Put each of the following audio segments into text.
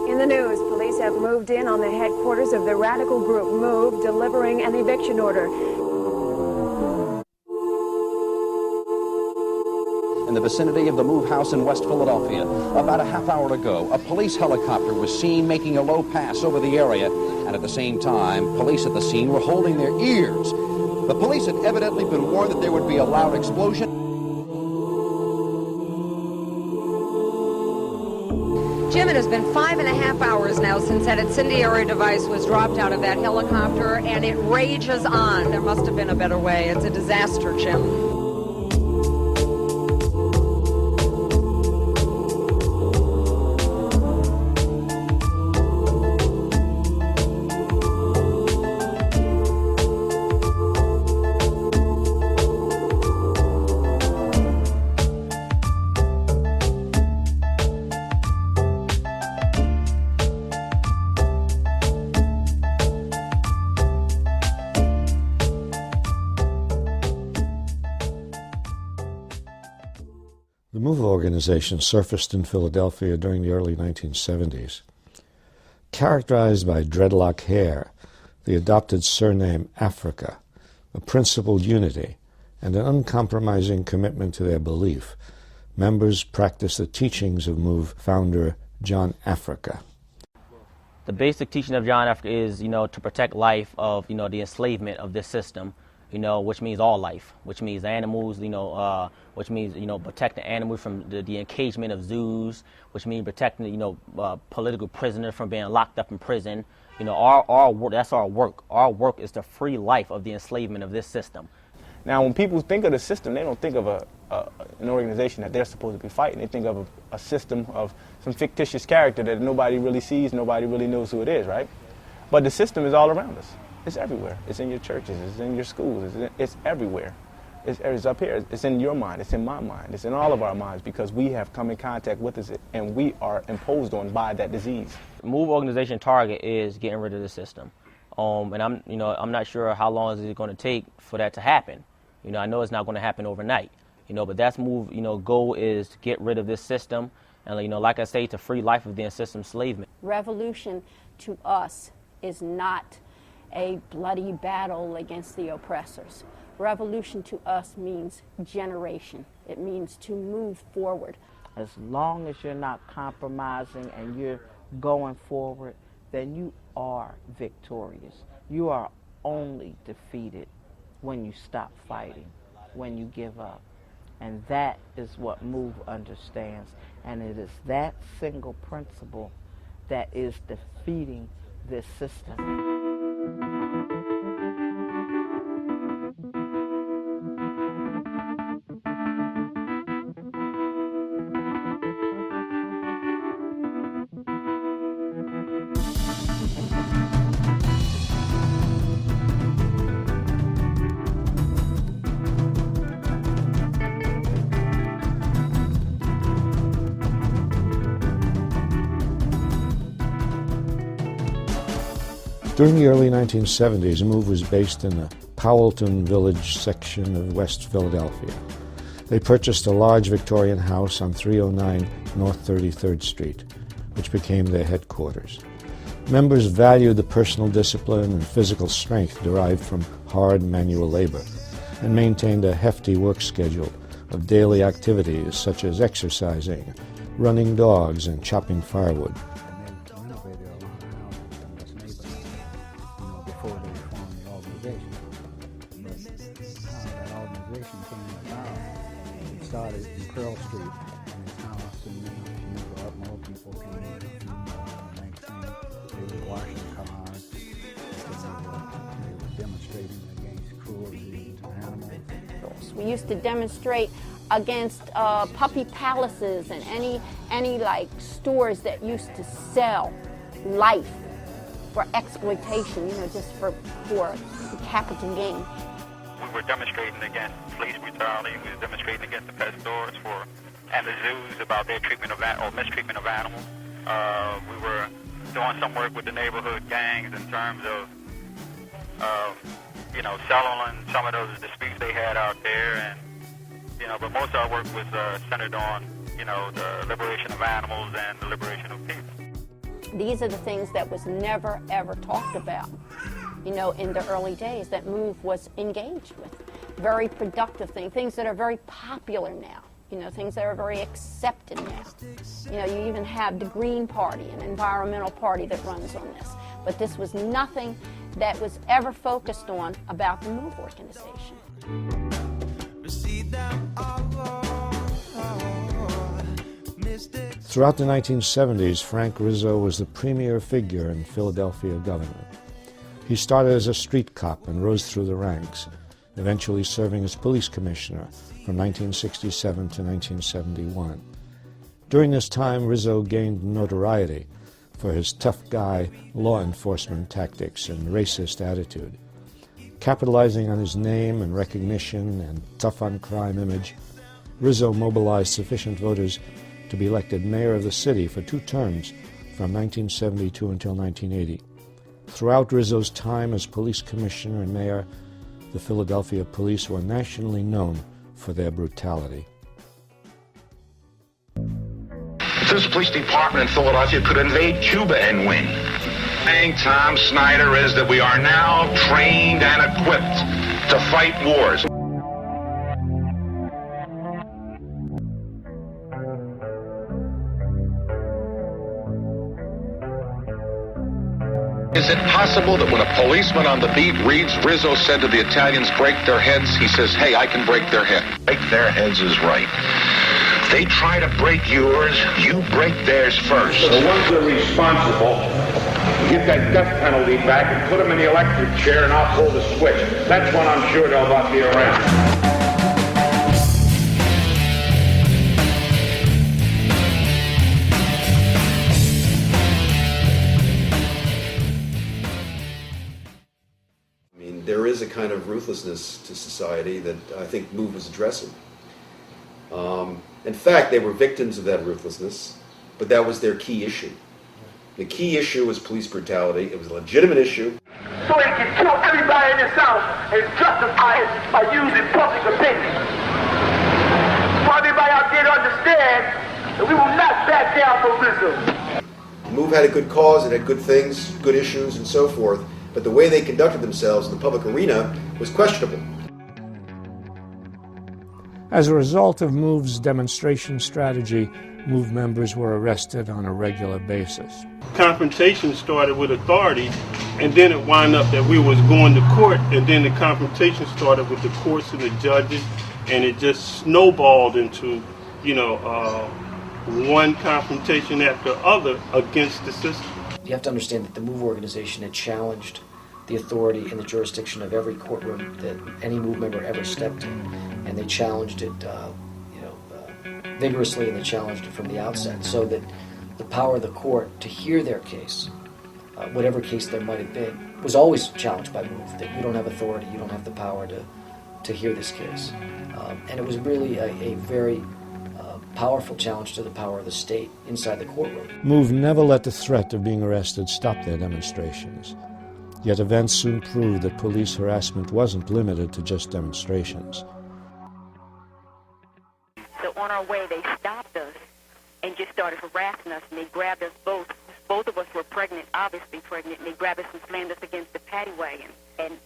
In the news, police have moved in on the headquarters of the radical group MOVE, delivering an eviction order. In the vicinity of the MOVE house in West Philadelphia, about a half hour ago, a police helicopter was seen making a low pass over the area, and at the same time, police at the scene were holding their ears. The police had evidently been warned that there would be a loud explosion. Jim, it has been 5.5 hours now since that incendiary device was dropped out of that helicopter, and it rages on. There must have been a better way. It's a disaster, Jim. The MOVE organization surfaced in Philadelphia during the early 1970s. Characterized by dreadlock hair, the adopted surname Africa, a principled unity, and an uncompromising commitment to their belief, members practice the teachings of MOVE founder John Africa. The basic teaching of John Africa is, to protect life of, the enslavement of this system, which means all life, which means animals, which means, protecting animals from the encagement of zoos, which means protecting, political prisoners from being locked up in prison. Our work, that's our work. Our work is to free life of the enslavement of this system. Now, when people think of the system, they don't think of an organization that they're supposed to be fighting. They think of a system of some fictitious character that nobody really sees, nobody really knows who it is, right? But the system is all around us. It's everywhere. It's in your churches. It's in your schools. It's everywhere. It's up here. It's in your mind. It's in my mind. It's in all of our minds because we have come in contact with it, and we are imposed on by that disease. MOVE organization target is getting rid of the system, and I'm not sure how long is it going to take for that to happen. I know it's not going to happen overnight. But that's MOVE. Goal is to get rid of this system, and like I say, to free life of the system enslavement. Revolution to us is not a bloody battle against the oppressors. Revolution to us means generation. It means to move forward. As long as you're not compromising and you're going forward, then you are victorious. You are only defeated when you stop fighting, when you give up. And that is what MOVE understands. And it is that single principle that is defeating this system. During the early 1970s, MOVE was based in the Powelton Village section of West Philadelphia. They purchased a large Victorian house on 309 North 33rd Street, which became their headquarters. Members valued the personal discipline and physical strength derived from hard manual labor and maintained a hefty work schedule of daily activities such as exercising, running dogs, and chopping firewood. Started in Pearl Street, and it's now moved up. More people came in, they were washing cars, they were demonstrating against cruelty to animals. We used to demonstrate against puppy palaces and any like stores that used to sell life for exploitation, just for capital gain. We were demonstrating against police brutality. We were demonstrating against the pet stores and the zoos about their treatment of or mistreatment of animals. We were doing some work with the neighborhood gangs in terms of, you know, settling some of those disputes they had out there, and you know, but most of our work was centered on, you know, the liberation of animals and the liberation of people. These are the things that was never, ever talked about, you know, in the early days that MOVE was engaged with. Very productive things that are very popular now, you know, things that are very accepted now. You know, you even have the Green Party, an environmental party that runs on this. But this was nothing that was ever focused on about the MOVE organization. Throughout the 1970s, Frank Rizzo was the premier figure in Philadelphia government. He started as a street cop and rose through the ranks, eventually serving as police commissioner from 1967 to 1971. During this time, Rizzo gained notoriety for his tough guy law enforcement tactics and racist attitude. Capitalizing on his name and recognition and tough-on-crime image, Rizzo mobilized sufficient voters to be elected mayor of the city for 2 terms from 1972 until 1980. Throughout Rizzo's time as police commissioner and mayor, the Philadelphia police were nationally known for their brutality. If this police department in Philadelphia could invade Cuba and win, saying Tom Snyder is that we are now trained and equipped to fight wars. Is it possible that when a policeman on the beat reads Rizzo said to the Italians, break their heads, he says, hey, I can break their head. Break their heads is right. They try to break yours, you break theirs first. The ones that are responsible, get that death penalty back and put them in the electric chair and I'll pull the switch. That's when I'm sure they'll not be around. There is a kind of ruthlessness to society that I think MOVE was addressing. In fact, they were victims of that ruthlessness, but that was their key issue. The key issue was police brutality. It was a legitimate issue. So they can kill everybody in this house and justify it by using public opinion. So everybody out there to understand that we will not back down from Rizzo. MOVE had a good cause, it had good things, good issues, and so forth. But the way they conducted themselves in the public arena was questionable. As a result of MOVE's demonstration strategy, MOVE members were arrested on a regular basis. Confrontation started with authority, and then it wound up that we was going to court, and then the confrontation started with the courts and the judges, and it just snowballed into, you know, one confrontation after other against the system. You have to understand that the MOVE organization had challenged the authority and the jurisdiction of every courtroom that any MOVE member ever stepped in, and they challenged it, vigorously, and they challenged it from the outset, so that the power of the court to hear their case, whatever case there might have been, was always challenged by MOVE. That you don't have authority, you don't have the power to hear this case, and it was really a very powerful challenge to the power of the state inside the courtroom. MOVE never let the threat of being arrested stop their demonstrations. Yet events soon proved that police harassment wasn't limited to just demonstrations. So on our way, they stopped us and just started harassing us, and they grabbed us both. Both of us were pregnant, obviously pregnant, and they grabbed us and slammed us against the paddy wagon and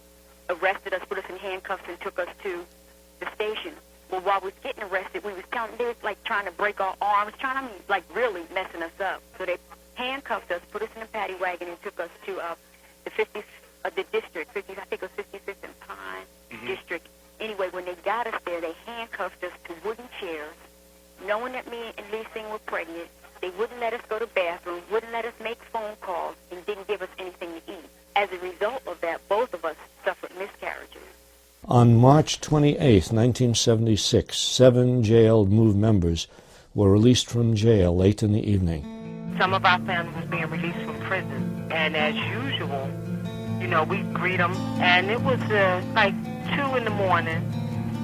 arrested us, put us in handcuffs, and took us to the station. Well, while we was getting arrested, we was telling, they was like trying to break our arms, really messing us up. So they handcuffed us, put us in a paddy wagon, and took us to the district, I think it was 55th and Pine district. Anyway, when they got us there, they handcuffed us to wooden chairs, knowing that me and Lee Sing were pregnant. They wouldn't let us go to bathrooms, wouldn't let us make phone calls, and didn't give us anything to eat. As a result of that, both of us suffered miscarriages. On March 28, 1976, 7 jailed MOVE members were released from jail late in the evening. Some of our family was being released from prison, and as usual, you know, we greet them, and it was like 2 in the morning,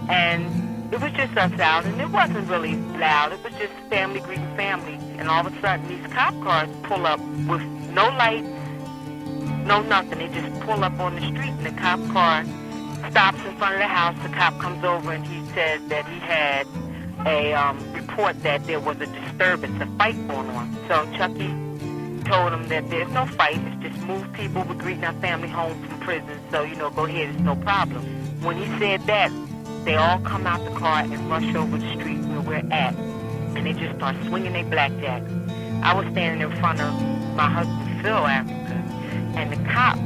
and it was just us out, and it wasn't really loud. It was just family greeting family, and all of a sudden these cop cars pull up with No lights, no nothing. They just pull up on the street and the cop car stops in front of the house. The cop comes over and he says that he had a report that there was a disturbance, a fight going on. So Chucky told him that there's no fight, it's just move people. We're greeting our family home from prison, so, go ahead, it's no problem. When he said that, they all come out the car and rush over the street where we're at, and they just start swinging their blackjacks. I was standing in front of my husband, Phil, Africa, and the cop,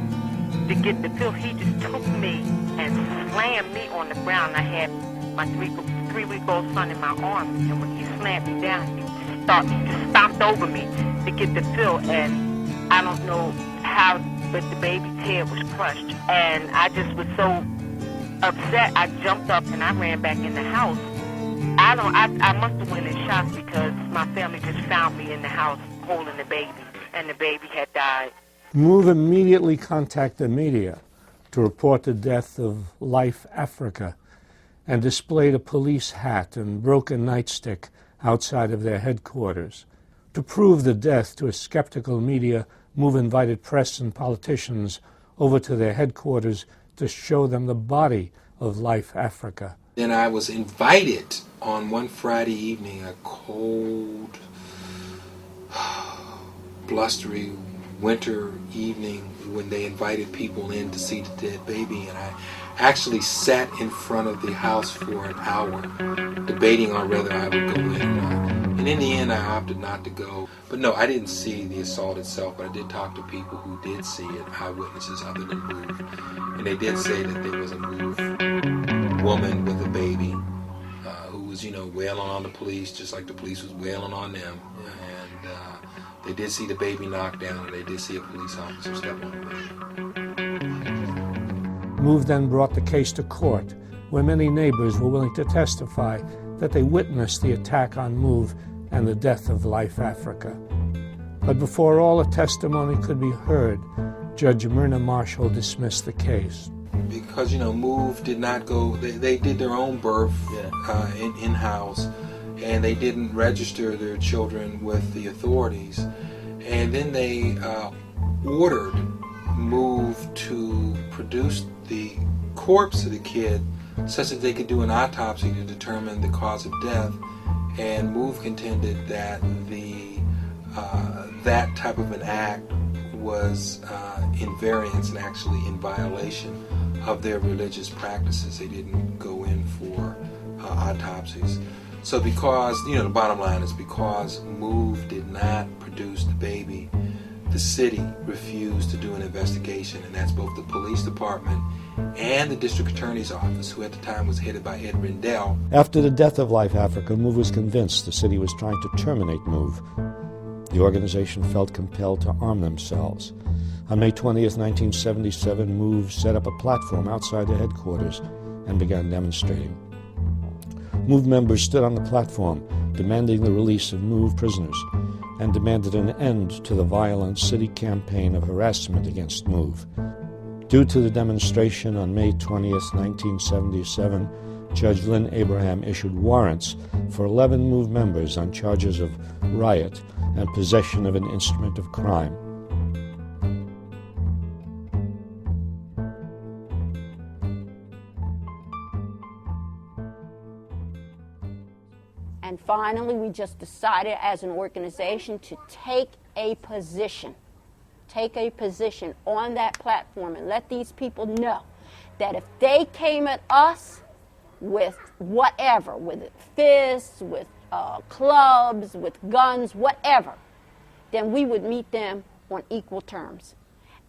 to get the Phil, he just took me and slammed me on the ground. I had my three-week-old son in my arms, and when he slammed me down, he just stomped over me to get the Phil, and I don't know how, but the baby's head was crushed, and I just was so upset. I jumped up and I ran back in the house. I must have went in shock because my family just found me in the house holding the baby, and the baby had died. MOVE immediately contacted the media to report the death of Life Africa and displayed a police hat and broken nightstick outside of their headquarters. To prove the death to a skeptical media, MOVE invited press and politicians over to their headquarters to show them the body of Life Africa. Then I was invited on one Friday evening, a cold, blustery winter evening, when they invited people in to see the dead baby, and I actually sat in front of the house for an hour, debating on whether I would go in or not. And in the end, I opted not to go. But no, I didn't see the assault itself, but I did talk to people who did see it, eyewitnesses other than MOVE. And they did say that there was a MOVE woman with a baby who was, wailing on the police, just like the police was wailing on them. And they did see the baby knocked down, and they did see a police officer step on the baby. MOVE then brought the case to court, where many neighbors were willing to testify that they witnessed the attack on MOVE and the death of Life Africa. But before all the testimony could be heard, Judge Myrna Marshall dismissed the case. Because, MOVE did not go, they did their own birth in-house, and they didn't register their children with the authorities. And then they ordered MOVE to produce the corpse of the kid such that they could do an autopsy to determine the cause of death. And MOVE contended that that type of an act was in variance and actually in violation of their religious practices. They didn't go in for autopsies. So because, the bottom line is because MOVE did not produce the baby, the city refused to do an investigation, and that's both the police department and the district attorney's office, who at the time was headed by Ed Rendell. After the death of Life Africa, MOVE was convinced the city was trying to terminate MOVE. The organization felt compelled to arm themselves. On May 20th, 1977, MOVE set up a platform outside their headquarters and began demonstrating. MOVE members stood on the platform, demanding the release of MOVE prisoners, and demanded an end to the violent city campaign of harassment against MOVE. Due to the demonstration on May 20th, 1977, Judge Lynn Abraham issued warrants for 11 MOVE members on charges of riot and possession of an instrument of crime. And finally, we just decided as an organization to take a position on that platform and let these people know that if they came at us with whatever, with fists, with clubs, with guns, whatever, then we would meet them on equal terms.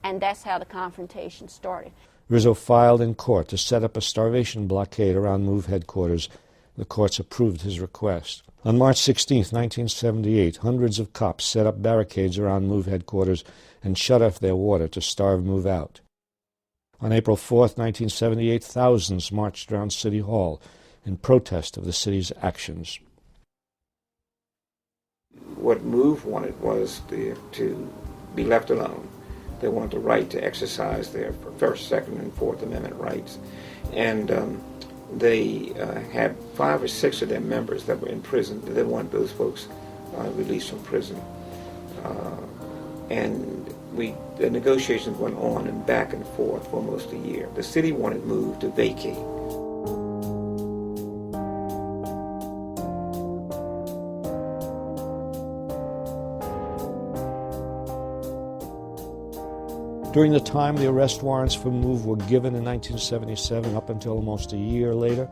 And that's how the confrontation started. Rizzo filed in court to set up a starvation blockade around MOVE headquarters. The courts approved his request. On March 16, 1978, hundreds of cops set up barricades around MOVE headquarters and shut off their water to starve MOVE out. On April 4, 1978, thousands marched around City Hall in protest of the city's actions. What MOVE wanted was to be left alone. They wanted the right to exercise their First, Second, and Fourth Amendment rights. And they had 5 or 6 of their members that were in prison. They wanted those folks released from prison. And the negotiations went on and back and forth for almost a year. The city wanted MOVE to vacate. During the time the arrest warrants for MOVE were given in 1977 up until almost a year later,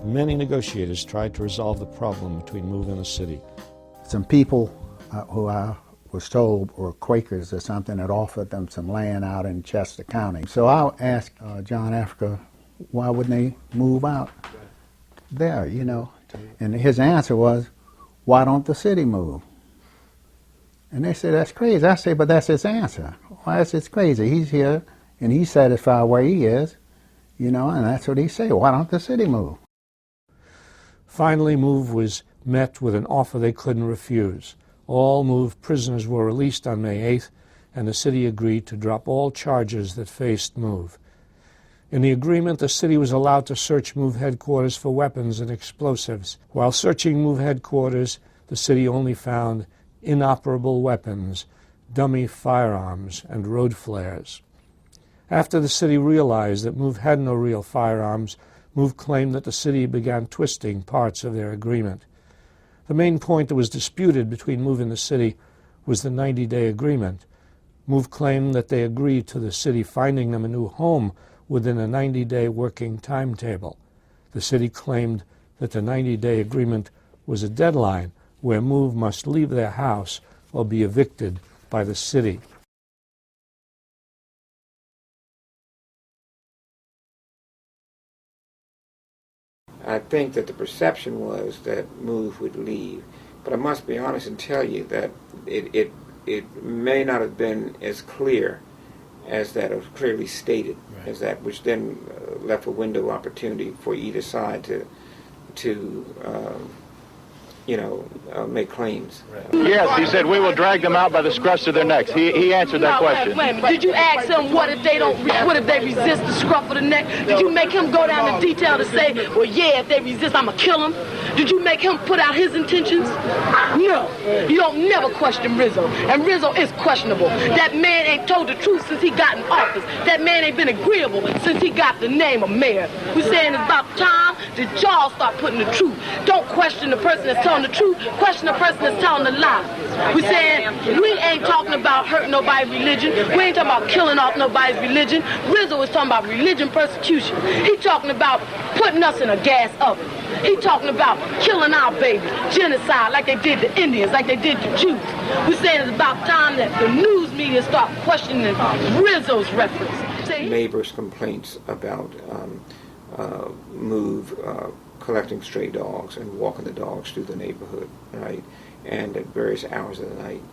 many negotiators tried to resolve the problem between MOVE and the city. Some people who I was told were Quakers or something had offered them some land out in Chester County. So I asked John Africa, why wouldn't they move out there, you know? And his answer was, why don't the city move? And they said, that's crazy. I said, but that's his answer. Why is it crazy? He's here and he's satisfied where he is, you know, and that's what he said. Why don't the city move? Finally, MOVE was met with an offer they couldn't refuse. All MOVE prisoners were released on May 8th, and the city agreed to drop all charges that faced MOVE. In the agreement, the city was allowed to search MOVE headquarters for weapons and explosives. While searching MOVE headquarters, the city only found inoperable weapons, dummy firearms, and road flares. After the city realized that MOVE had no real firearms, MOVE claimed that the city began twisting parts of their agreement. The main point that was disputed between MOVE and the city was the 90-day agreement. MOVE claimed that they agreed to the city finding them a new home within a 90-day working timetable. The city claimed that the 90-day agreement was a deadline where MOVE must leave their house or be evicted by the city. I think that the perception was that MOVE would leave, but I must be honest and tell you that it may not have been as clear as that it was clearly stated, right, as that, which then left a window of opportunity for either side to make claims. Right. Yes, he said we will drag them out by the scruffs of their necks. He answered that question. Wait a minute. Did you ask him what if they don't? What if they resist the scruff of the neck? Did you make him go down to detail to say, well, yeah, if they resist, I'ma kill them? Did you make him put out his intentions? No. You don't never question Rizzo, and Rizzo is questionable. That man ain't told the truth since he got in office. That man ain't been agreeable since he got the name of mayor. We're saying it's about time that y'all start putting the truth. Don't question the person that's telling the truth. Question the person that's telling the lie. We're saying we ain't talking about hurting nobody's religion. We ain't talking about killing off nobody's religion. Rizzo is talking about religion persecution. He talking about putting us in a gas oven. He talking about killing our babies, genocide like they did the Indians, like they did the Jews. We're saying it's about time that the news media start questioning Rizzo's reference. Neighbors' complaints about MOVE collecting stray dogs and walking the dogs through the neighborhood, right? And at various hours of the night,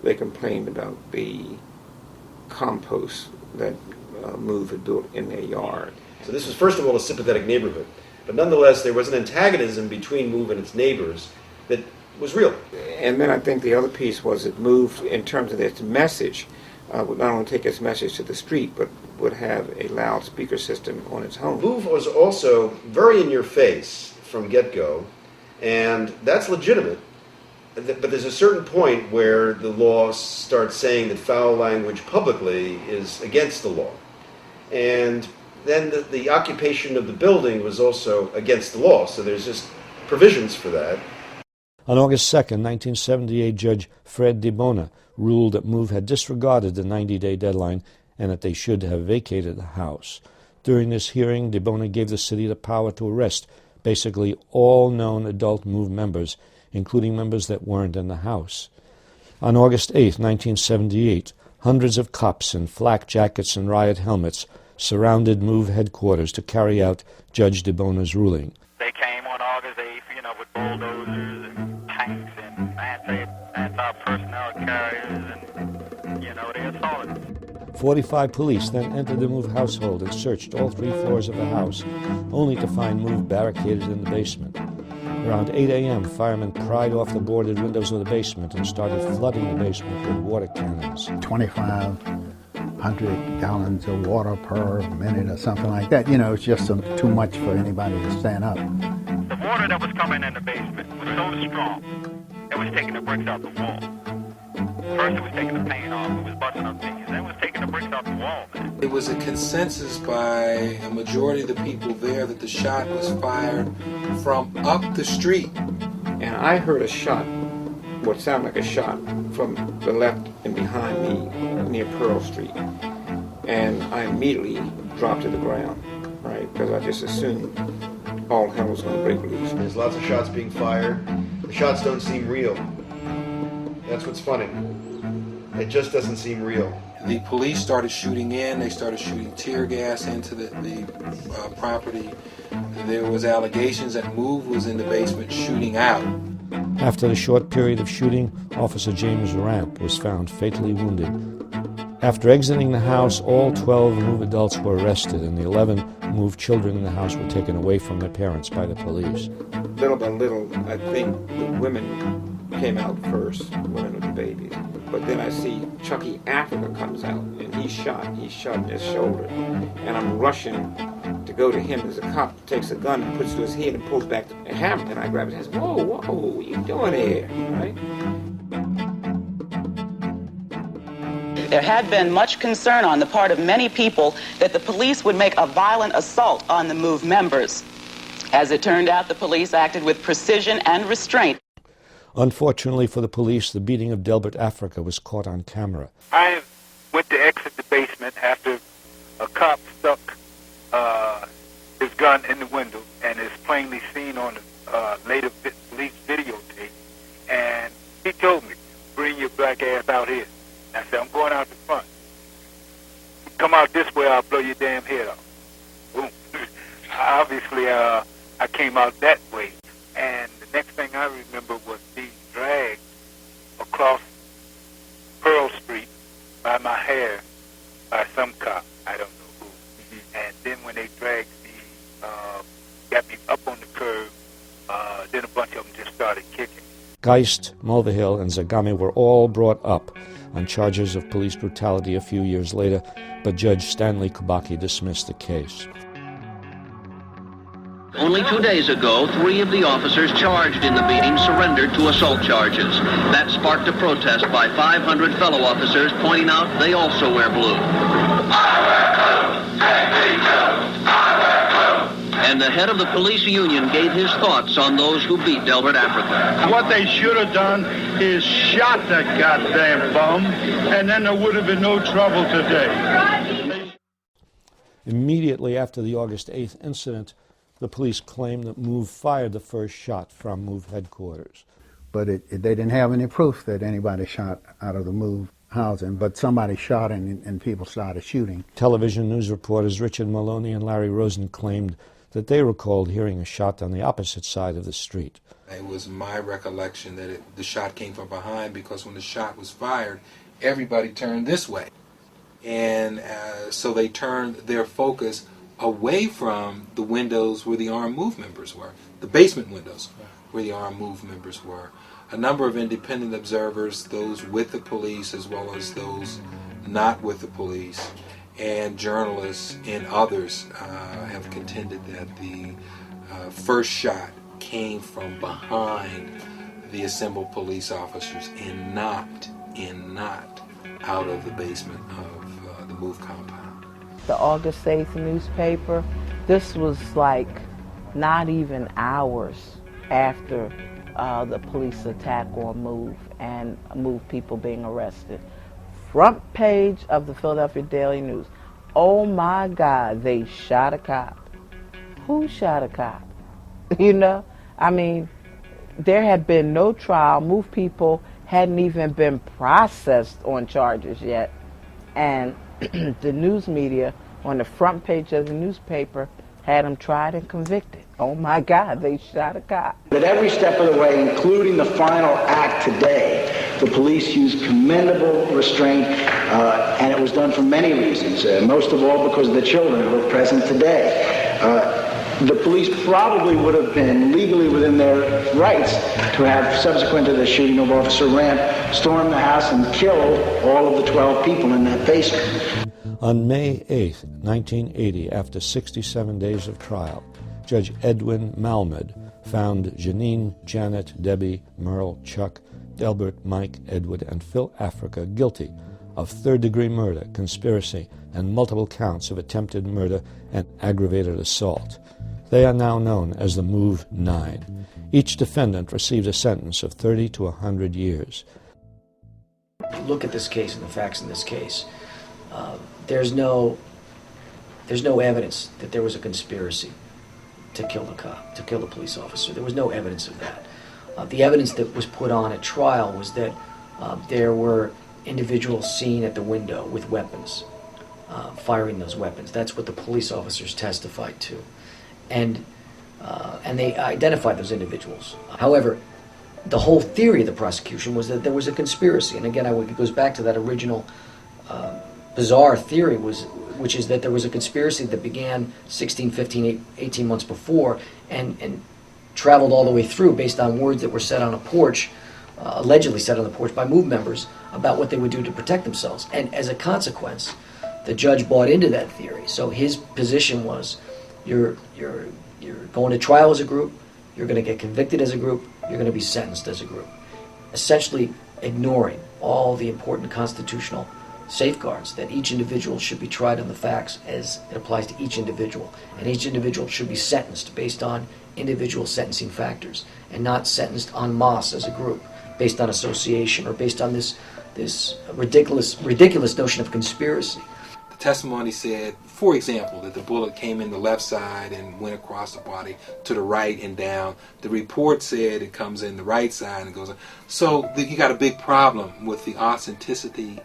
they complained about the compost that MOVE had built in their yard. So this was, first of all, a sympathetic neighborhood. But nonetheless, there was an antagonism between MOVE and its neighbors that was real. And then I think the other piece was it moved in terms of its message, would not only take its message to the street, but would have a loudspeaker system on its home. MOVE was also very in your face from get-go, and that's legitimate. But there's a certain point where the law starts saying that foul language publicly is against the law. And then the occupation of the building was also against the law, so there's just provisions for that. On August 2nd, 1978, Judge Fred DiBona ruled that MOVE had disregarded the 90-day deadline and that they should have vacated the house. During this hearing, DiBona gave the city the power to arrest basically all known adult MOVE members, including members that weren't in the house. On August 8, 1978, hundreds of cops in flak jackets and riot helmets surrounded MOVE headquarters to carry out Judge DiBona's ruling. They came on August 8th, with bulldozers and tanks and anti-personnel carriers, and, they assaulted. 45 police then entered the MOVE household and searched all 3 floors of the house, only to find MOVE barricaded in the basement. Around 8 a.m., firemen pried off the boarded windows of the basement and started flooding the basement with water cannons. 2,500 gallons of water per minute or something like that. It's just too much for anybody to stand up. The water that was coming in the basement was so strong, it was taking the bricks out the wall. First it was taking the paint off, it was busting up things, then it was taking the bricks off the wall. It was a consensus by a majority of the people there that the shot was fired from up the street. And I heard a shot, what sounded like a shot, from the left and behind me near Pearl Street. And I immediately dropped to the ground, right? Because I just assumed all hell was going to break loose. There's lots of shots being fired. The shots don't seem real. That's what's funny. It just doesn't seem real. The police started shooting in. They started shooting tear gas into the property. There was allegations that MOVE was in the basement shooting out. After the short period of shooting, Officer James Ramp was found fatally wounded. After exiting the house, all 12 MOVE adults were arrested, and the 11 MOVE children in the house were taken away from their parents by the police. Little by little, I think the women came out first, women with the babies. But then I see Chucky Africa comes out, and he's shot in his shoulder. And I'm rushing to go to him as a cop takes a gun and puts it to his head and pulls back the hammer. And I grab his hand and say, whoa, what are you doing here, right? There had been much concern on the part of many people that the police would make a violent assault on the MOVE members. As it turned out, the police acted with precision and restraint. Unfortunately for the police, the beating of Delbert Africa was caught on camera. I went to exit the basement after a cop stuck his gun in the window and is plainly seen on the later police videotape. And he told me, bring your black ass out here. I said, I'm going out the front. Come out this way, I'll blow your damn head off. Boom. Obviously, I came out that way. And the next thing I remember was being dragged across Pearl Street by my hair by some cop. I don't know who. And then when they dragged me, got me up on the curb, then a bunch of them just started kicking. Geist, Mulvihill, and Zagami were all brought up on charges of police brutality a few years later, but Judge Stanley Kubaki dismissed the case. Only 2 days ago, 3 of the officers charged in the beating surrendered to assault charges. That sparked a protest by 500 fellow officers pointing out they also wear blue. And the head of the police union gave his thoughts on those who beat Delbert Africa. What they should have done is shot that goddamn bum, and then there would have been no trouble today. Immediately after the August 8th incident, the police claimed that MOVE fired the first shot from MOVE headquarters. But they didn't have any proof that anybody shot out of the MOVE housing, but somebody shot and people started shooting. Television news reporters Richard Maloney and Larry Rosen claimed that they recalled hearing a shot on the opposite side of the street. It was my recollection that the shot came from behind, because when the shot was fired, everybody turned this way. And so they turned their focus away from the windows where the armed MOVE members were, the basement windows where the armed MOVE members were. A number of independent observers, those with the police as well as those not with the police, and journalists and others have contended that the first shot came from behind the assembled police officers and not out of the basement of the MOVE compound. The August 8th newspaper, this was like not even hours after the police attack on MOVE and MOVE people being arrested. Front page of the Philadelphia Daily News. Oh my God, they shot a cop. Who shot a cop? You know, I mean, there had been no trial. MOVE people hadn't even been processed on charges yet. And the news media on the front page of the newspaper had them tried and convicted. Oh my God, they shot a cop. At every step of the way, including the final act today, the police used commendable restraint, and it was done for many reasons, most of all because of the children who were present today. The police probably would have been legally within their rights to have, subsequent to the shooting of Officer Ramp, stormed the house and killed all of the 12 people in that basement. On May 8, 1980, after 67 days of trial, Judge Edwin Malmed found Janine, Janet, Debbie, Merle, Chuck, Delbert, Mike, Edward, and Phil Africa guilty of third-degree murder, conspiracy, and multiple counts of attempted murder and aggravated assault. They are now known as the MOVE 9. Each defendant received a sentence of 30 to 100 years. Look at this case and the facts in this case. There's no evidence that there was a conspiracy to kill the cop, to kill the police officer. There was no evidence of that. The evidence that was put on at trial was that there were individuals seen at the window with weapons, firing those weapons. That's what the police officers testified to. And they identified those individuals. However, the whole theory of the prosecution was that there was a conspiracy. And again, it goes back to that original bizarre theory, which is that there was a conspiracy that began 16, 15, 18 months before and traveled all the way through based on words that were said on a porch, allegedly said on the porch by MOVE members about what they would do to protect themselves. And as a consequence, the judge bought into that theory. So his position was, you're going to trial as a group, you're going to get convicted as a group, you're going to be sentenced as a group. Essentially ignoring all the important constitutional safeguards that each individual should be tried on the facts as it applies to each individual. And each individual should be sentenced based on individual sentencing factors and not sentenced en masse as a group based on association or based on this ridiculous notion of conspiracy. The testimony said, for example, that the bullet came in the left side and went across the body to the right and down. The report said it comes in the right side and goes on. So you got a big problem with the authenticity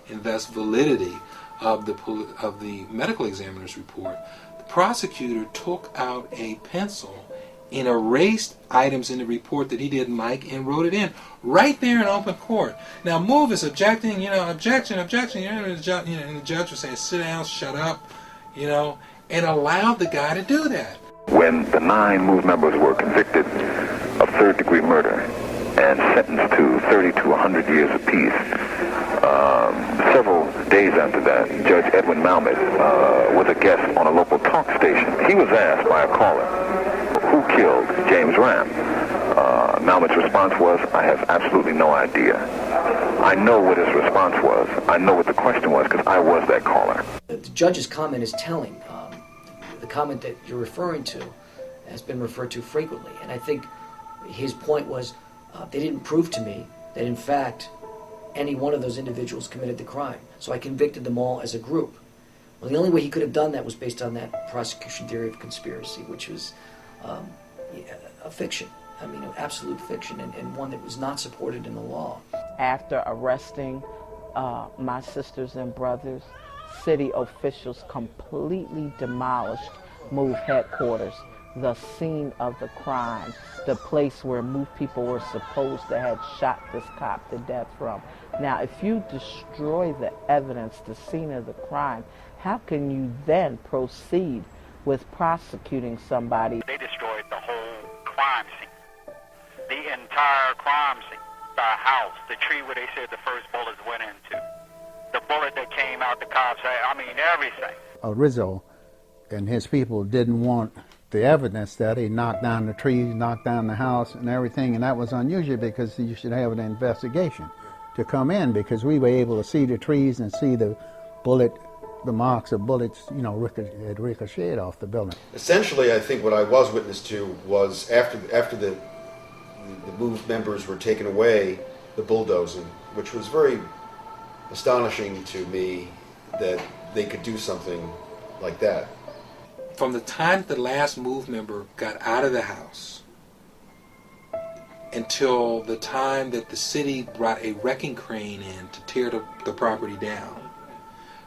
and thus validity of the medical examiner's report. The prosecutor took out a pencil and erased items in the report that he didn't like and wrote it in right there in open court. Now, MOVE is objecting, objection, and the judge was saying, sit down, shut up, and allowed the guy to do that. When the 9 MOVE members were convicted of third-degree murder and sentenced to 30 to 100 years apiece, several days after that, Judge Edwin Malmet was a guest on a local talk station. He was asked by a caller, who killed James Ram? Malmet's response was, I have absolutely no idea. I know what his response was. I know what the question was because I was that caller. The judge's comment is telling. The comment that you're referring to has been referred to frequently. And I think his point was, they didn't prove to me that in fact any one of those individuals committed the crime. So I convicted them all as a group. Well, the only way he could have done that was based on that prosecution theory of conspiracy, which was a fiction. I mean, an absolute fiction, and one that was not supported in the law. After arresting my sisters and brothers, city officials completely demolished MOVE headquarters, the scene of the crime, the place where MOVE people were supposed to have shot this cop to death from. Now, if you destroy the evidence, the scene of the crime, how can you then proceed with prosecuting somebody? They destroyed the whole crime scene. The entire crime scene. The house, the tree where they said the first bullets went into. The bullet that came out the cop's head. I mean, everything. Rizzo and his people didn't want the evidence that he knocked down the trees, knocked down the house and everything, and that was unusual because you should have an investigation to come in, because we were able to see the trees and see the marks of bullets, had ricocheted off the building. Essentially, I think what I was witness to was after the MOVE members were taken away, the bulldozing, which was very astonishing to me that they could do something like that. From the time the last MOVE member got out of the house until the time that the city brought a wrecking crane in to tear the property down,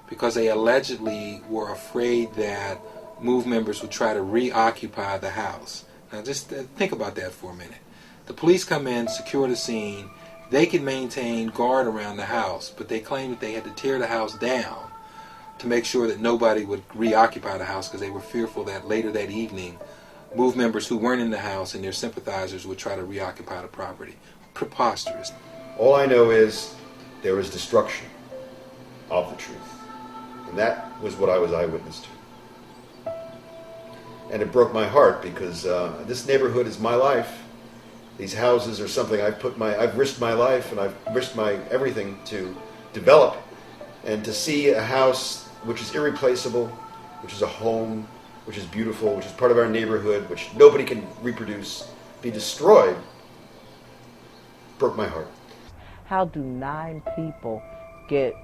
because they allegedly were afraid that MOVE members would try to reoccupy the house. Now just think about that for a minute. The police come in, secure the scene. They can maintain guard around the house, but they claim that they had to tear the house down to make sure that nobody would reoccupy the house because they were fearful that later that evening MOVE members who weren't in the house and their sympathizers would try to reoccupy the property. Preposterous. All I know is there was destruction of the truth. And that was what I was eyewitness to. And it broke my heart because this neighborhood is my life. These houses are something I've risked my life and I've risked my everything to develop, and to see a house which is irreplaceable, which is a home, which is beautiful, which is part of our neighborhood, which nobody can reproduce, be destroyed, broke my heart. How do 9 people get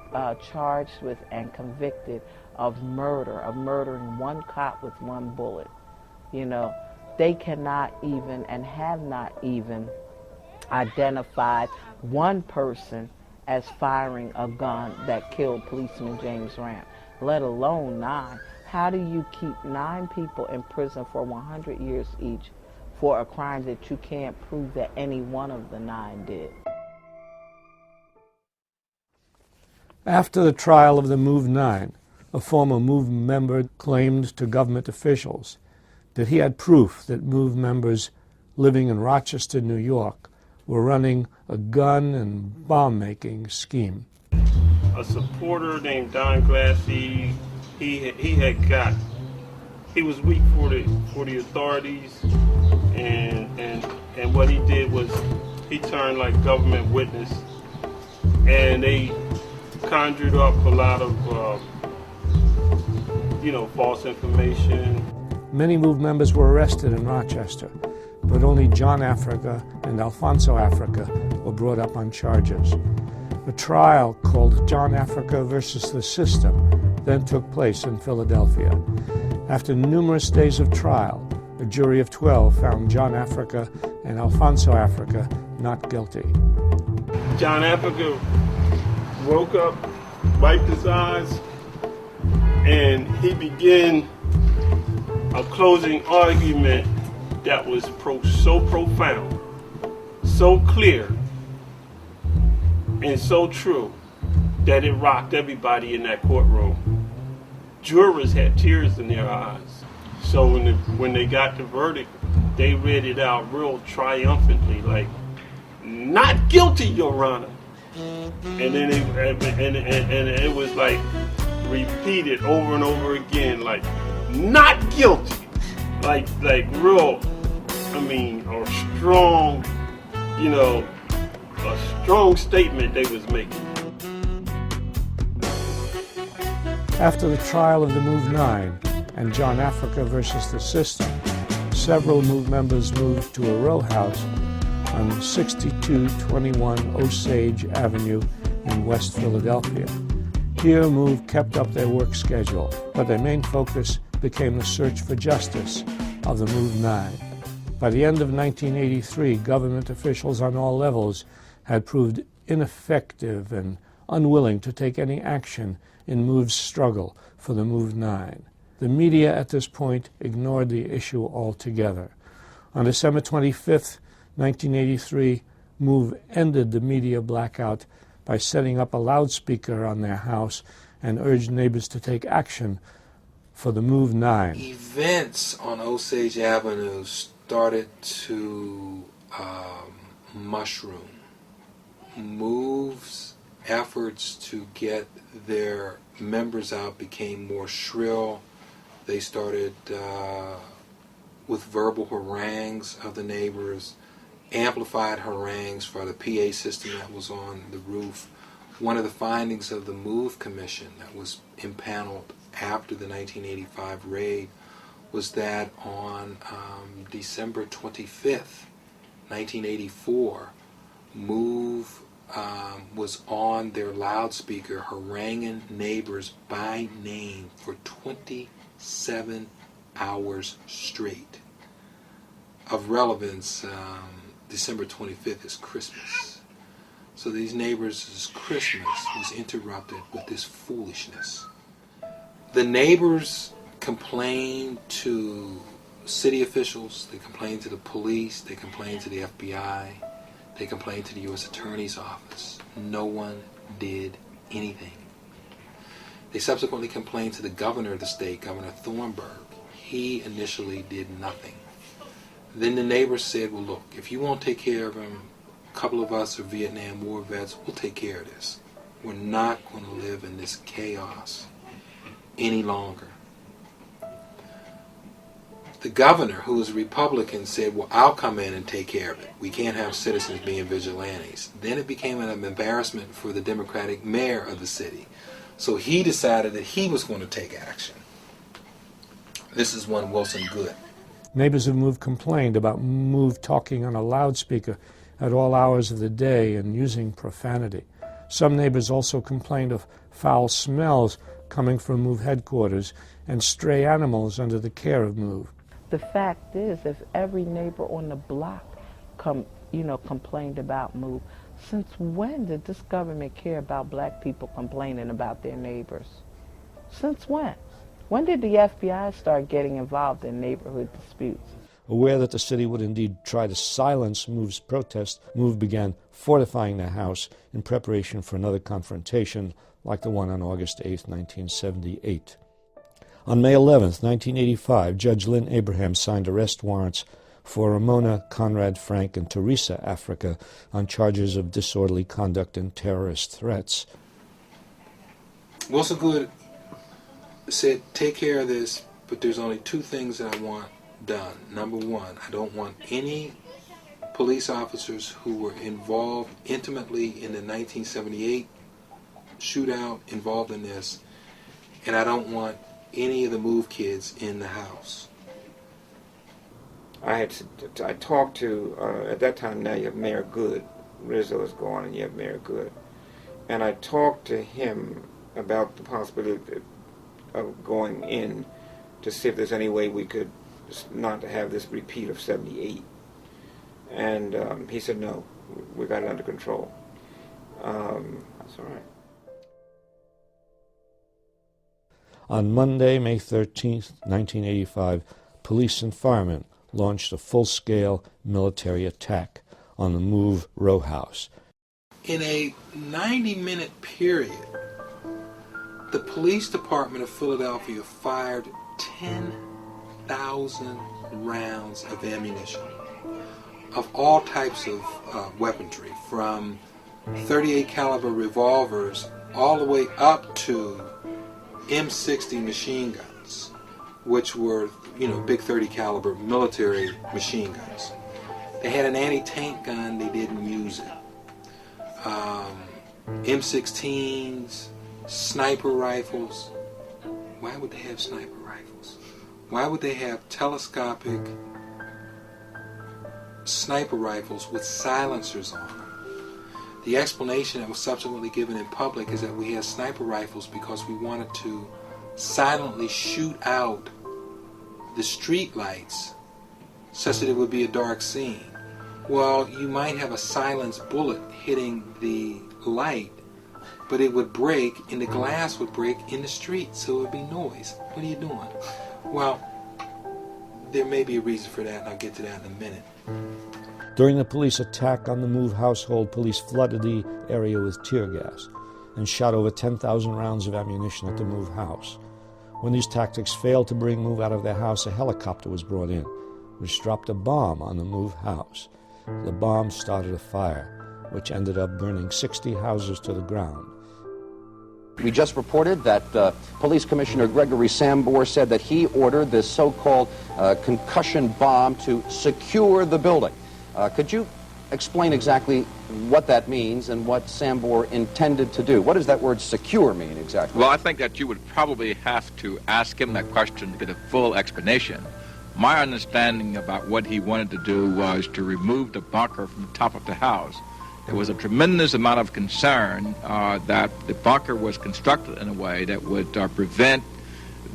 charged with and convicted of murdering one cop with one bullet? You know, they cannot even and have not even identified one person as firing a gun that killed policeman James Ram, let alone 9. How do you keep 9 people in prison for 100 years each for a crime that you can't prove that any one of the 9 did? After the trial of the MOVE 9, a former MOVE member claimed to government officials that he had proof that MOVE members living in Rochester, New York, were running a gun and bomb-making scheme. A supporter named Don Glassy, he was weak for the authorities, and what he did was he turned like government witness, and they conjured up a lot of false information. Many MOVE members were arrested in Rochester, but only John Africa and Alfonso Africa were brought up on charges. A trial called John Africa versus the System then took place in Philadelphia. After numerous days of trial, a jury of 12 found John Africa and Alfonso Africa not guilty. John Africa woke up, wiped his eyes, and he began a closing argument that was so profound, so clear, and so true that it rocked everybody in that courtroom. Jurors had tears in their eyes. So when they got the verdict, they read it out real triumphantly, like, "Not guilty, Your Honor." And then it was like repeated over and over again, like, "Not guilty." Like real, a strong, a strong statement they was making. After the trial of the MOVE 9 and John Africa versus the System, several MOVE members moved to a row house on 6221 Osage Avenue in West Philadelphia. Here, MOVE kept up their work schedule, but their main focus became the search for justice of the MOVE 9. By the end of 1983, government officials on all levels had proved ineffective and unwilling to take any action in MOVE's struggle for the MOVE 9. The media at this point ignored the issue altogether. On December 25th, 1983, MOVE ended the media blackout by setting up a loudspeaker on their house and urged neighbors to take action for the MOVE 9. Events on Osage Avenue started to mushroom. MOVE's efforts to get their members out became more shrill. They started with verbal harangues of the neighbors, amplified harangues for the PA system that was on the roof. One of the findings of the MOVE Commission that was impaneled after the 1985 raid was that on December 25th, 1984, MOVE was on their loudspeaker haranguing neighbors by name for 27 hours straight. Of relevance, December 25th is Christmas. So these neighbors' Christmas was interrupted with this foolishness. The neighbors complained to city officials, they complained to the police, they complained to the FBI, they complained to the U.S. Attorney's Office. No one did anything. They subsequently complained to the governor of the state, Governor Thornburg. He initially did nothing. Then the neighbors said, well, look, if you won't take care of him, a couple of us are Vietnam War vets, we'll take care of this. We're not going to live in this chaos any longer. the governor, who was a Republican, said, well, I'll come in and take care of it. We can't have citizens being vigilantes. Then it became an embarrassment for the Democratic mayor of the city. So he decided that he was going to take action. This is one Wilson Good. Neighbors of MOVE complained about MOVE talking on a loudspeaker at all hours of the day and using profanity. Some neighbors also complained of foul smells coming from MOVE headquarters and stray animals under the care of MOVE. The fact is, if every neighbor on the block complained about MOVE, since when did this government care about black people complaining about their neighbors? Since when? When did the FBI start getting involved in neighborhood disputes? Aware that the city would indeed try to silence MOVE's protest, MOVE began fortifying the House in preparation for another confrontation like the one on August 8, 1978. On May 11, 1985, Judge Lynn Abraham signed arrest warrants for Ramona, Conrad Frank, and Teresa Africa on charges of disorderly conduct and terrorist threats. Wilson Good said, take care of this, but there's only two things that I want done. Number one, I don't want any police officers who were involved intimately in the 1978 shootout involved in this, and I don't want any of the MOVE kids in the house. I talked to, at that time now you have Mayor Good. Rizzo is gone and you have Mayor Good. And I talked to him about the possibility of going in to see if there's any way we could not have this repeat of 78. And he said, no, we got it under control. That's all right. On Monday, May 13, 1985, police and firemen launched a full-scale military attack on the MOVE row house. In a 90-minute period, the police department of Philadelphia fired 10,000 rounds of ammunition of all types of weaponry, from .38 caliber revolvers all the way up to M60 machine guns, which were, big .30 caliber military machine guns. They had an anti-tank gun, they didn't use it. M16s, sniper rifles. Why would they have sniper rifles? Why would they have telescopic sniper rifles with silencers on them? The explanation that was subsequently given in public is that we had sniper rifles because we wanted to silently shoot out the street lights such that it would be a dark scene. Well, you might have a silenced bullet hitting the light, but it would break and the glass would break in the street, so it would be noise. What are you doing? Well, there may be a reason for that, and I'll get to that in a minute. During the police attack on the MOVE household, police flooded the area with tear gas and shot over 10,000 rounds of ammunition at the MOVE house. When these tactics failed to bring MOVE out of their house, a helicopter was brought in, which dropped a bomb on the MOVE house. The bomb started a fire, which ended up burning 60 houses to the ground. We just reported that Police Commissioner Gregory Sambor said that he ordered this so-called concussion bomb to secure the building. Could you explain exactly what that means and what Sambor intended to do? What does that word secure mean exactly? Well, I think that you would probably have to ask him that question to get a full explanation. My understanding about what he wanted to do was to remove the bunker from the top of the house. There was a tremendous amount of concern that the bunker was constructed in a way that would prevent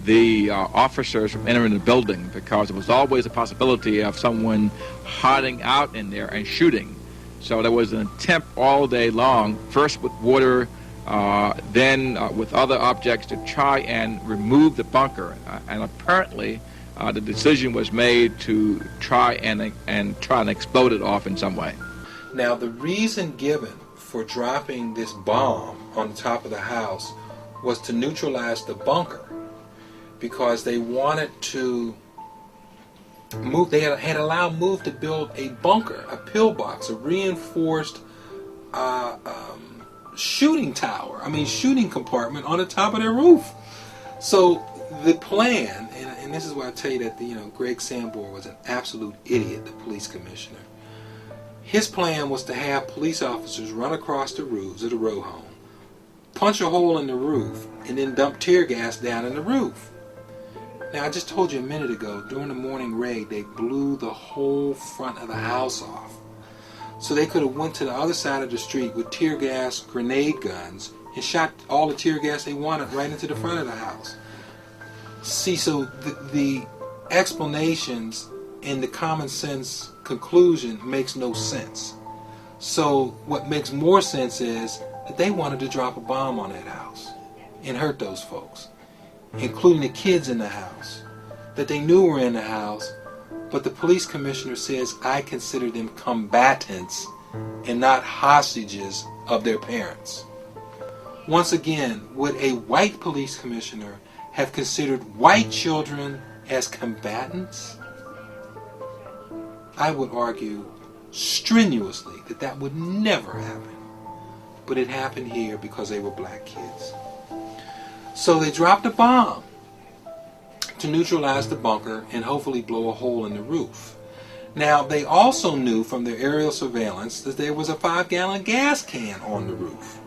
the officers from entering the building, because there was always a possibility of someone hiding out in there and shooting. So there was an attempt all day long, first with water, then with other objects, to try and remove the bunker. And apparently the decision was made to try and explode it off in some way. Now, the reason given for dropping this bomb on the top of the house was to neutralize the bunker, because they wanted to move. They had allowed MOVE to build a bunker, a pillbox, a reinforced shooting tower. Shooting compartment on the top of their roof. So the plan, and this is why I tell you that Greg Sambor was an absolute idiot, the police commissioner. His plan was to have police officers run across the roofs of the row home, punch a hole in the roof, and then dump tear gas down in the roof. Now, I just told you a minute ago, during the morning raid, they blew the whole front of the house off. So they could have went to the other side of the street with tear gas grenade guns and shot all the tear gas they wanted right into the front of the house. See, so the explanations and the common sense conclusion makes no sense. So what makes more sense is that they wanted to drop a bomb on that house and hurt those folks, including the kids in the house that they knew were in the house. But the police commissioner says, I consider them combatants and not hostages of their parents. Once again, would a white police commissioner have considered white children as combatants? I would argue strenuously that that would never happen. But it happened here because they were black kids. So they dropped a bomb to neutralize the bunker and hopefully blow a hole in the roof. Now, they also knew from their aerial surveillance that there was a 5-gallon gas can on the roof.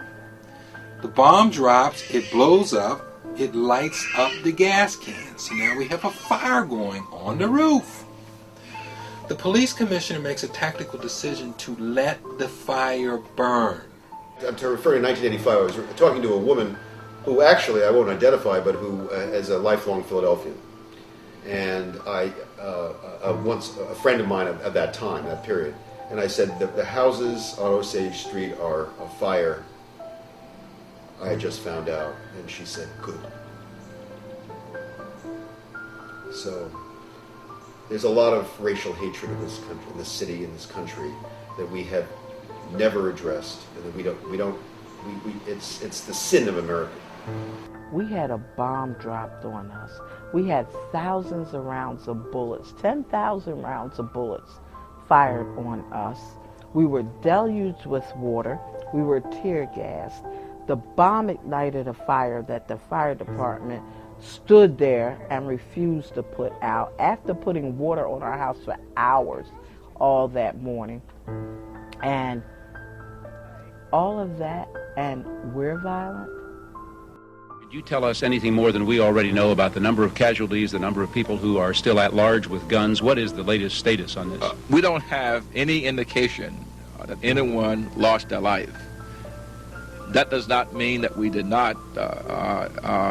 The bomb drops, it blows up, it lights up the gas can. So now we have a fire going on the roof. The police commissioner makes a tactical decision to let the fire burn. I'm referring to 1985. I was talking to a woman who actually I won't identify, but who is a lifelong Philadelphian. And once a friend of mine at that time, that period, and I said, the houses on Osage Street are afire. I had just found out. And she said, good. So there's a lot of racial hatred in this country, in this city, in this country, that we have never addressed, and that it's the sin of America. We had a bomb dropped on us. We had thousands of rounds of bullets, 10,000 rounds of bullets fired on us. We were deluged with water. We were tear gassed. The bomb ignited a fire that the fire department stood there and refused to put out after putting water on our house for hours all that morning. And all of that, and we're violent. Could you tell us anything more than we already know about the number of casualties, the number of people who are still at large with guns? What is the latest status on this? We don't have any indication that anyone lost their life. That does not mean that we did not,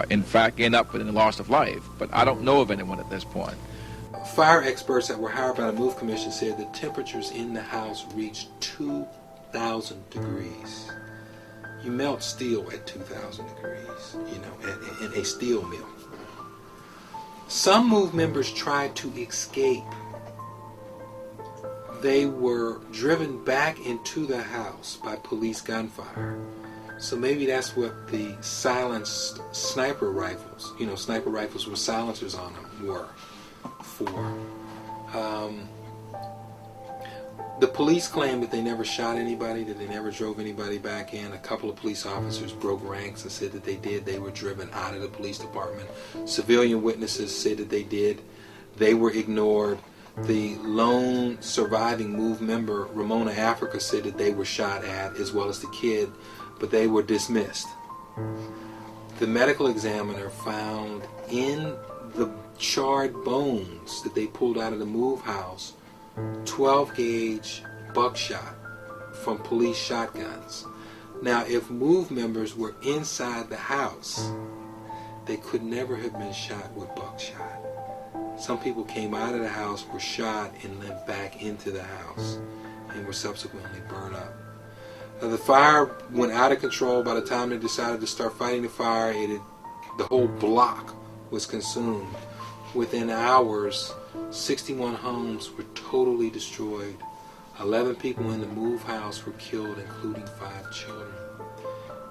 in fact, end up with a loss of life. But I don't know of anyone at this point. Fire experts that were hired by the MOVE Commission said the temperatures in the house reached 2,000 degrees. You melt steel at 2,000 degrees, in a steel mill. Some MOVE members tried to escape. They were driven back into the house by police gunfire. So maybe that's what the silenced sniper rifles, sniper rifles with silencers on them, were for. The police claimed that they never shot anybody, that they never drove anybody back in. A couple of police officers broke ranks and said that they did. They were driven out of the police department. Civilian witnesses said that they did. They were ignored. The lone surviving MOVE member, Ramona Africa, said that they were shot at, as well as the kid, but they were dismissed. The medical examiner found in the charred bones that they pulled out of the MOVE house 12-gauge buckshot from police shotguns. Now, if MOVE members were inside the house, they could never have been shot with buckshot. Some people came out of the house, were shot, and limped back into the house and were subsequently burned up. Now, the fire went out of control. By the time they decided to start fighting the fire, the whole block was consumed. Within hours, 61 homes were totally destroyed. 11 people in the MOVE house were killed, including 5 children.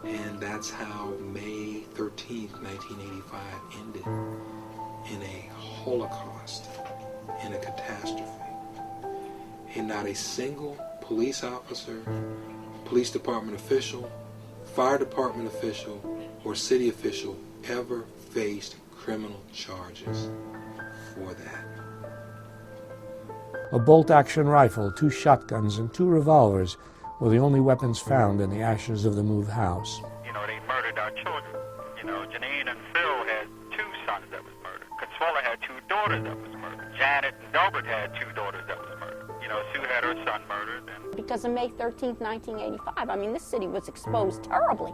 And that's how May 13th, 1985 ended, in a Holocaust, in a catastrophe. And not a single police officer, police department official, fire department official, or city official ever faced criminal charges for that. A bolt-action rifle, 2 shotguns, and 2 revolvers were the only weapons found in the ashes of the MOVE house. You know, they murdered our children. You know, Janine and Phil had 2 sons that was murdered. Consuela had 2 daughters that was murdered. Janet and Delbert had 2 daughters that was murdered. You know, Sue had her son murdered. Because of May 13th, 1985, I mean, this city was exposed terribly.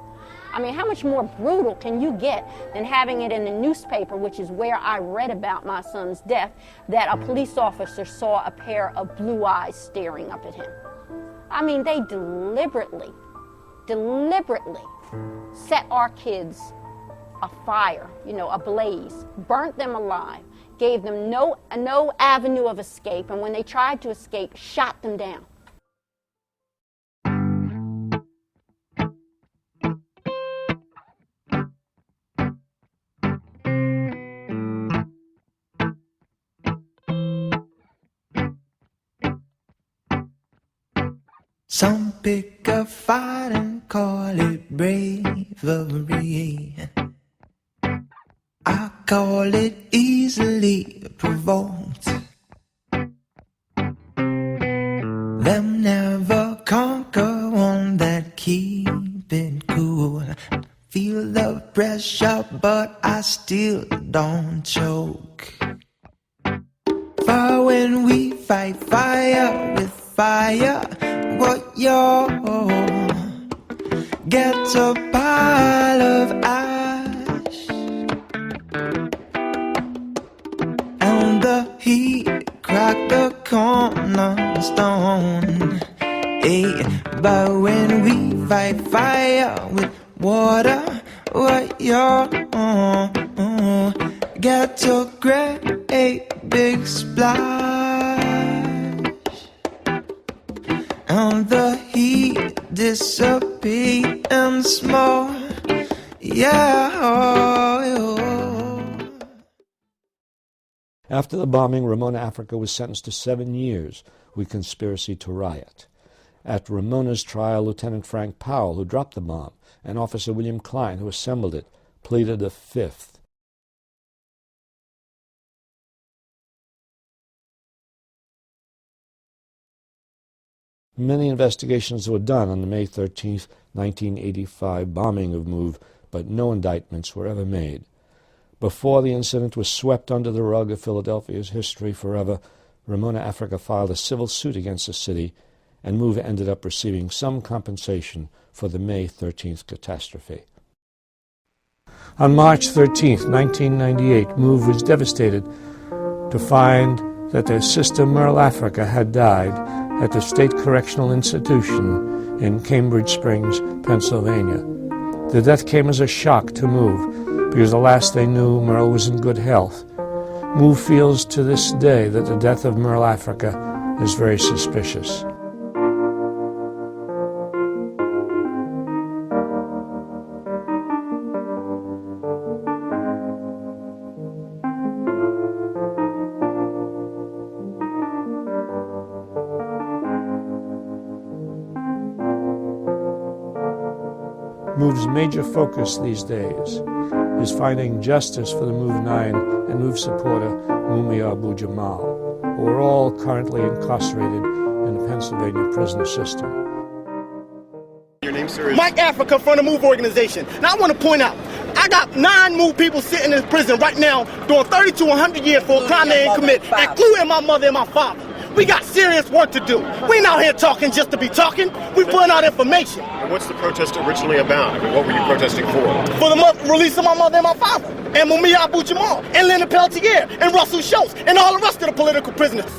I mean, how much more brutal can you get than having it in the newspaper, which is where I read about my son's death, that a police officer saw a pair of blue eyes staring up at him. I mean, they deliberately set our kids afire, you know, ablaze, burnt them alive, gave them no avenue of escape, and when they tried to escape, shot them down. Some pick a fight and call it bravery. I call it easily provoked. Them never conquer one that keep it cool. Feel the pressure, but I still don't choke. For when we fight fire with fire, what your gets a pile of ash, and the heat crack the cornerstone. Hey, but when we fight fire with water, what your gets a great big splash, and the heat dissipate and smoke. Yeah. After the bombing, Ramona Africa was sentenced to 7 years with conspiracy to riot. At Ramona's trial, Lieutenant Frank Powell, who dropped the bomb, and Officer William Klein, who assembled it, pleaded the fifth. Many investigations were done on the May 13, 1985 bombing of MOVE, but no indictments were ever made. Before the incident was swept under the rug of Philadelphia's history forever, Ramona Africa filed a civil suit against the city, and MOVE ended up receiving some compensation for the May 13th catastrophe. On March 13, 1998, MOVE was devastated to find that their sister Merle Africa had died at the State Correctional Institution in Cambridge Springs, Pennsylvania. The death came as a shock to MOVE, because the last they knew, Merle was in good health. MOVE feels to this day that the death of Merle Africa is very suspicious. MOVE's major focus these days is finding justice for the MOVE 9 and MOVE supporter Mumia Abu-Jamal, who are all currently incarcerated in the Pennsylvania prison system. Your name, sir, is Mike Africa from the MOVE organization. Now I want to point out, I got 9 MOVE people sitting in prison right now doing 30 to 100 years for a crime they ain't commit, including my mother and my father. We got serious work to do. We ain't out here talking just to be talking. We putting out information. And what's the protest originally about? I mean, what were you protesting for? For the release of my mother and my father, and Mumia Abu-Jamal, and Leonard Peltier, and Russell Schultz, and all the rest of the political prisoners.